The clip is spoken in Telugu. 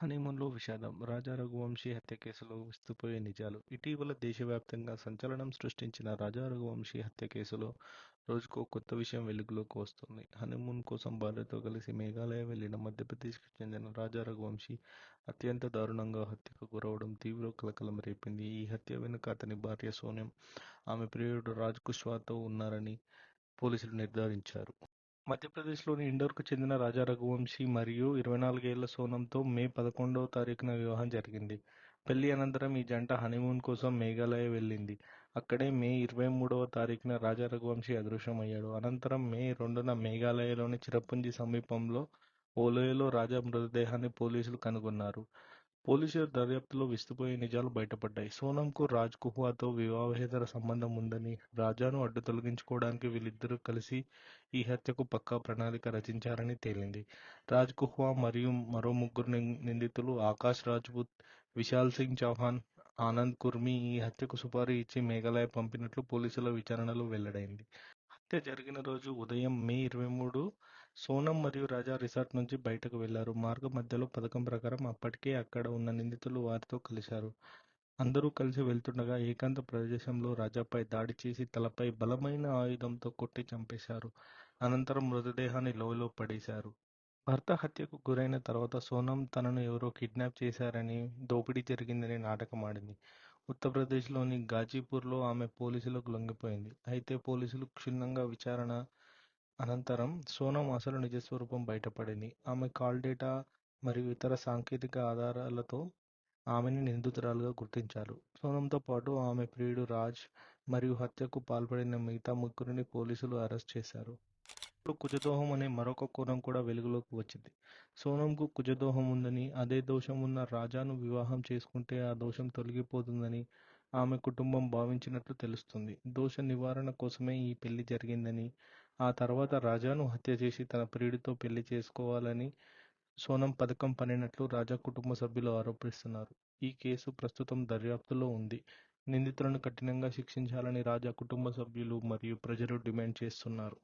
హనీమూన్‌లో విషాదం, రాజా రఘువంశీ హత్య కేసులో విస్తుపోయే నిజాలు. ఇటీవల దేశవ్యాప్తంగా సంచలనం సృష్టించిన రాజా రఘువంశీ హత్య కేసులో రోజుకో కొత్త విషయం వెలుగులోకి వస్తోంది. హనీమూన్ కోసం భార్యతో కలిసి మేఘాలయ వెళ్లిన మధ్యప్రదేశ్‌కి చెందిన రాజా రఘువంశీ అత్యంత దారుణంగా హత్యకు గురవడం తీవ్ర కలకలం రేపింది. ఈ హత్య వెనుక అతని భార్య సోనమ్, ఆమె ప్రియుడు రాజ్ కుష్వాతో ఉన్నారని పోలీసులు నిర్ధారించారు. మధ్యప్రదేశ్‌లోని ఇండోర్‌కు చెందిన రాజా రఘువంశీ మరియు 24 ఏళ్ల సోనమ్‌తో మే 11వ తారీఖున వివాహం జరిగింది. పెళ్లి అనంతరం ఈ జంట హనీమూన్ కోసం మేఘాలయ వెళ్లింది. అక్కడే మే 23వ తారీఖున రాజా రఘువంశీ అదృశ్యమయ్యాడు. అనంతరం మే 2న మేఘాలయలోని చిరపుంజి సమీపంలో ఓ లోయలో రాజా మృతదేహాన్ని పోలీసులు కనుగొన్నారు. పోలీసుల దర్యాప్తులో విస్తుపోయే నిజాలు బయటపడ్డాయి. సోనమ్‌కు రాజ్ కుహ్వాతో వివాహేతర సంబంధం ఉందని, రాజాను అడ్డు తొలగించుకోవడానికి వీళ్ళిద్దరూ కలిసి ఈ హత్యకు పక్కా ప్రణాళిక రచించారని తేలింది. రాజ్ కుహ్వా మరియు మరో ముగ్గురు నిందితులు ఆకాష్ రాజ్పుత్, విశాల్ సింగ్ చౌహాన్, ఆనంద్ కుర్మి ఈ హత్యకు సుపారీ ఇచ్చి మేఘాలయ పంపినట్లు పోలీసుల విచారణలో వెల్లడైంది. హత్య జరిగిన రోజు ఉదయం మే 23 సోనం మరియు రాజా రిసార్ట్ నుంచి బయటకు వెళ్లారు. మార్గమధ్యలో పథకం ప్రకారం అప్పటికే అక్కడ ఉన్న నిందితులు వారితో కలిశారు. అందరూ కలిసి వెళ్తుండగా ఏకాంత ప్రదేశంలో రాజాపై దాడి చేసి తలపై బలమైన ఆయుధంతో కొట్టి చంపేశారు. అనంతరం మృతదేహాన్ని లోయలో పడేశారు. భర్త హత్యకు గురైన తర్వాత సోనం తనను ఎవరో కిడ్నాప్ చేశారని, దోపిడీ జరిగిందని నాటకమాడింది. ఉత్తరప్రదేశ్లోని గాజీపూర్లో ఆమె పోలీసులకు లొంగిపోయింది. అయితే పోలీసులు క్షుణ్ణంగా విచారణ అనంతరం సోనం అసలు నిజస్వరూపం బయటపడింది. ఆమె కాల్ డేటా మరియు ఇతర సాంకేతిక ఆధారాలతో ఆమెని నిందితురాలుగా గుర్తించారు. సోనంతో పాటు ఆమె ప్రియుడు రాజ్ మరియు హత్యకు పాల్పడిన మిగతా ముగ్గురిని పోలీసులు అరెస్ట్ చేశారు. ఇప్పుడు కుజదోషం అనే మరొక కోణం కూడా వెలుగులోకి వచ్చింది. సోనంకు కుజదోషం ఉందని, అదే దోషం ఉన్న రాజాను వివాహం చేసుకుంటే ఆ దోషం తొలగిపోతుందని ఆమె కుటుంబం భావించినట్లు తెలుస్తుంది. దోష నివారణ కోసమే ఈ పెళ్లి జరిగిందని, ఆ తర్వాత రాజాను హత్య చేసి తన ప్రియుడితో పెళ్లి చేసుకోవాలని సోనం పథకం పన్నినట్లు రాజా కుటుంబ సభ్యులు ఆరోపిస్తున్నారు. ఈ కేసు ప్రస్తుతం దర్యాప్తులో ఉంది. నిందితులను కఠినంగా శిక్షించాలని రాజా కుటుంబ సభ్యులు మరియు ప్రజలు డిమాండ్ చేస్తున్నారు.